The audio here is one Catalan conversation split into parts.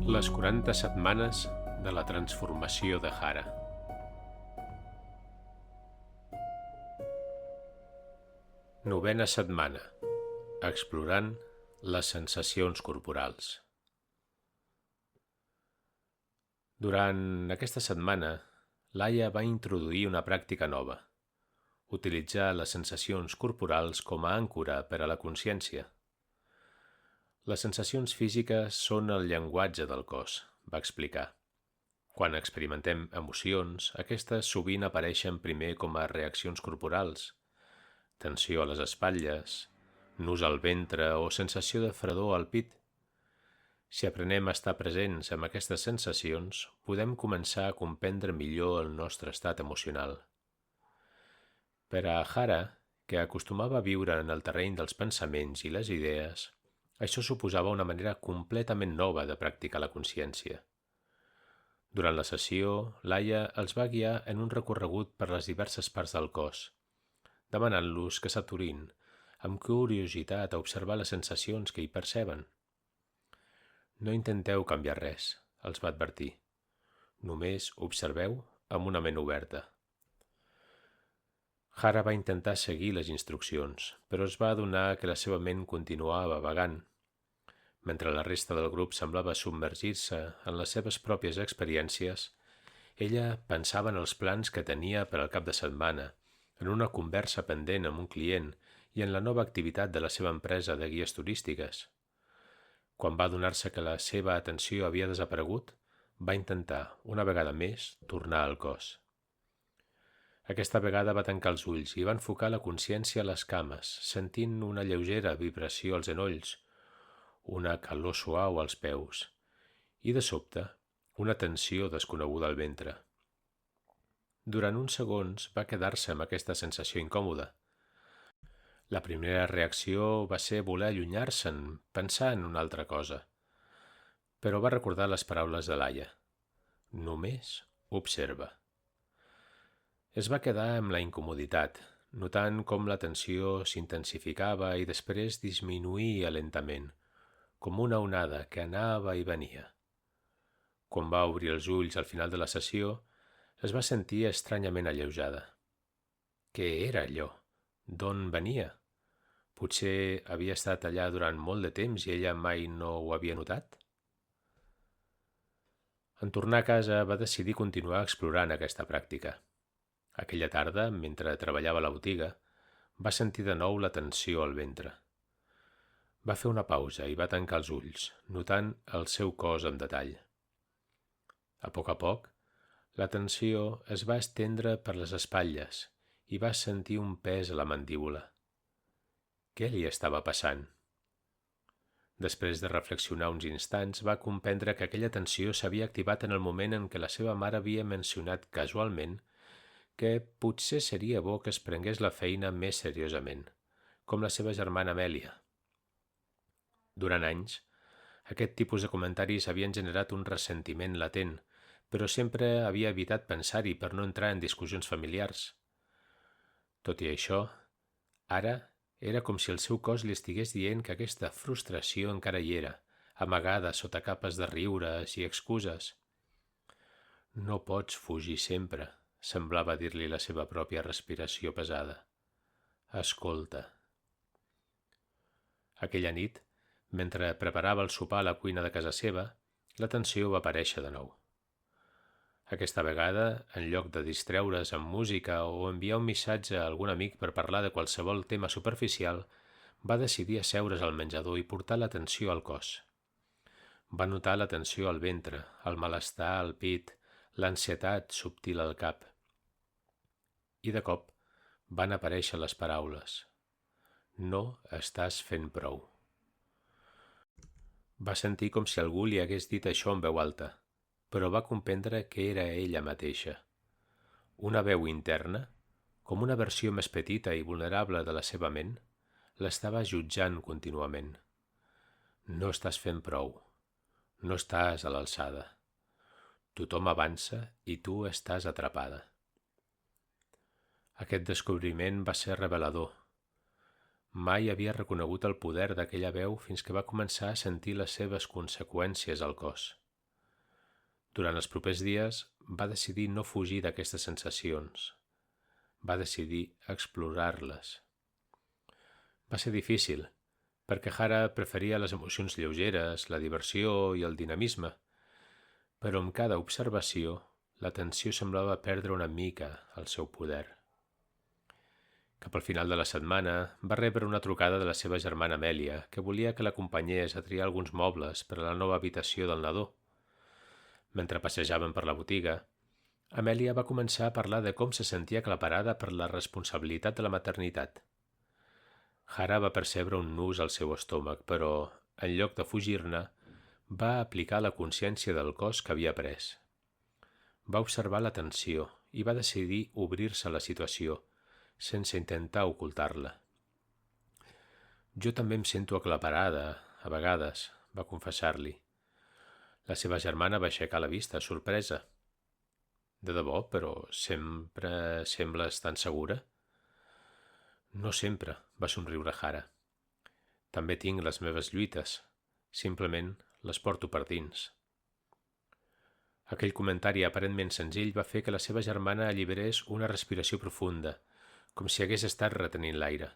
Les 40 setmanes de la transformació de Hara. Novena setmana. Explorant les sensacions corporals. Durant aquesta setmana, Laia va introduir una pràctica nova: utilitzar les sensacions corporals com a àncora per a la consciència. Les sensacions físiques són el llenguatge del cos, va explicar. Quan experimentem emocions, aquestes sovint apareixen primer com a reaccions corporals: tensió a les espatlles, nus al ventre o sensació de fredor al pit. Si aprenem a estar presents amb aquestes sensacions, podem començar a comprendre millor el nostre estat emocional. Per a Hara, que acostumava a viure en el terreny dels pensaments i les idees, això suposava una manera completament nova de practicar la consciència. Durant la sessió, Laia els va guiar en un recorregut per les diverses parts del cos, demanant-los que s'aturin amb curiositat a observar les sensacions que hi perceben. No intenteu canviar res, els va advertir. Només observeu amb una ment oberta. Hara va intentar seguir les instruccions, però es va adonar que la seva ment continuava vagant. Mentre la resta del grup semblava submergir-se en les seves pròpies experiències, ella pensava en els plans que tenia per al cap de setmana, en una conversa pendent amb un client i en la nova activitat de la seva empresa de guies turístiques. Quan va adonar-se que la seva atenció havia desaparegut, va intentar, una vegada més, tornar al cos. Aquesta vegada va tancar els ulls i va enfocar la consciència a les cames, sentint una lleugera vibració als genolls, una calor suau als peus i, de sobte, una tensió desconeguda al ventre. Durant uns segons va quedar-se amb aquesta sensació incòmoda. La primera reacció va ser voler allunyar-se'n, pensar en una altra cosa. Però va recordar les paraules de Laia. Només observa. Es va quedar amb la incomoditat, notant com la tensió s'intensificava i després disminuïa lentament, com una onada que anava i venia. Quan va obrir els ulls al final de la sessió, es va sentir estranyament alleujada. Què era allò? D'on venia? Potser havia estat allà durant molt de temps i ella mai no ho havia notat? En tornar a casa va decidir continuar explorant aquesta pràctica. Aquella tarda, mentre treballava a la botiga, va sentir de nou la tensió al ventre. Va fer una pausa i va tancar els ulls, notant el seu cos en detall. A poc, la tensió es va estendre per les espatlles i va sentir un pes a la mandíbula. Què li estava passant? Després de reflexionar uns instants, va comprendre que aquella tensió s'havia activat en el moment en què la seva mare havia mencionat casualment que potser seria bo que es prengués la feina més seriosament, com la seva germana Amèlia. Durant anys, aquest tipus de comentaris havien generat un ressentiment latent, però sempre havia evitat pensar-hi per no entrar en discussions familiars. Tot i això, ara era com si el seu cos li estigués dient que aquesta frustració encara hi era, amagada sota capes de riures i excuses. No pots fugir sempre, semblava dir-li la seva pròpia respiració pesada. Escolta. Aquella nit, mentre preparava el sopar a la cuina de casa seva, la tensió va aparèixer de nou. Aquesta vegada, en lloc de distreure's amb música o enviar un missatge a algun amic per parlar de qualsevol tema superficial, va decidir asseure's al menjador i portar l'atenció al cos. Va notar la tensió al ventre, el malestar al pit, l'ansietat subtil al cap. I de cop van aparèixer les paraules. No estàs fent prou. Va sentir com si algú li hagués dit això en veu alta, però va comprendre que era ella mateixa. Una veu interna, com una versió més petita i vulnerable de la seva ment, l'estava jutjant contínuament. No estàs fent prou. No estàs a l'alçada. Tothom avança i tu estàs atrapada. Aquest descobriment va ser revelador. Mai havia reconegut el poder d'aquella veu fins que va començar a sentir les seves conseqüències al cos. Durant els propers dies va decidir no fugir d'aquestes sensacions. Va decidir explorar-les. Va ser difícil, perquè Hara preferia les emocions lleugeres, la diversió i el dinamisme, però amb cada observació l'atenció semblava perdre una mica el seu poder. Cap al final de la setmana va rebre una trucada de la seva germana Amèlia, que volia que l'acompanyés a triar alguns mobles per a la nova habitació del nadó. Mentre passejaven per la botiga, Amèlia va començar a parlar de com se sentia aclaparada per la responsabilitat de la maternitat. Hara va percebre un nus al seu estómac, però, en lloc de fugir-ne, va aplicar la consciència del cos que havia pres. Va observar la tensió i va decidir obrir-se a la situació, sense intentar ocultar-la. «Jo també em sento aclaparada, a vegades», va confessar-li. La seva germana va aixecar la vista, sorpresa. «De debò, però sempre sembles tan segura?» «No sempre», va somriure Hara. «També tinc les meves lluites. Simplement les porto per dins». Aquell comentari aparentment senzill va fer que la seva germana alliberés una respiració profunda, com si hagués estat retenint l'aire.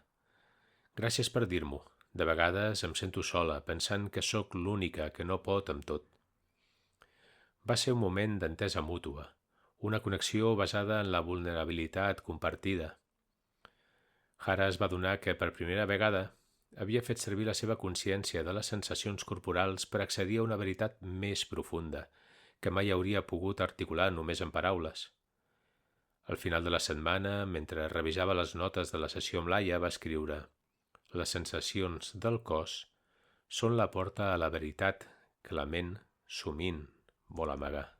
«Gràcies per dir-m'ho. De vegades em sento sola, pensant que sóc l'única que no pot amb tot». Va ser un moment d'entesa mútua, una connexió basada en la vulnerabilitat compartida. Hara es va adonar que, per primera vegada, havia fet servir la seva consciència de les sensacions corporals per accedir a una veritat més profunda, que mai hauria pogut articular només en paraules. Al final de la setmana, mentre revisava les notes de la sessió amb Laia, va escriure: «Les sensacions del cos són la porta a la veritat que la ment sovint vol amagar».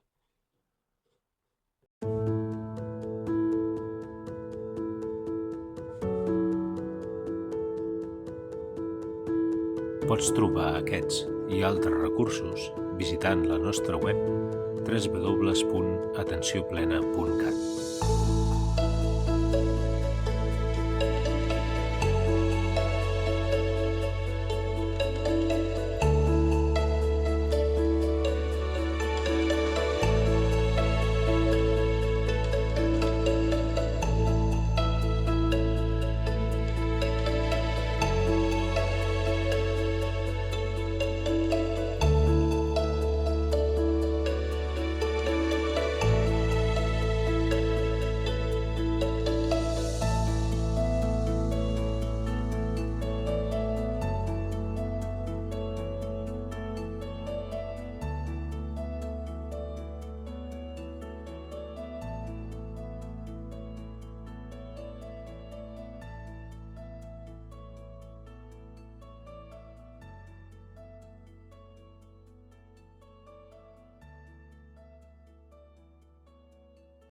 Pots trobar aquests i altres recursos visitant la nostra web www.atencionplena.cat.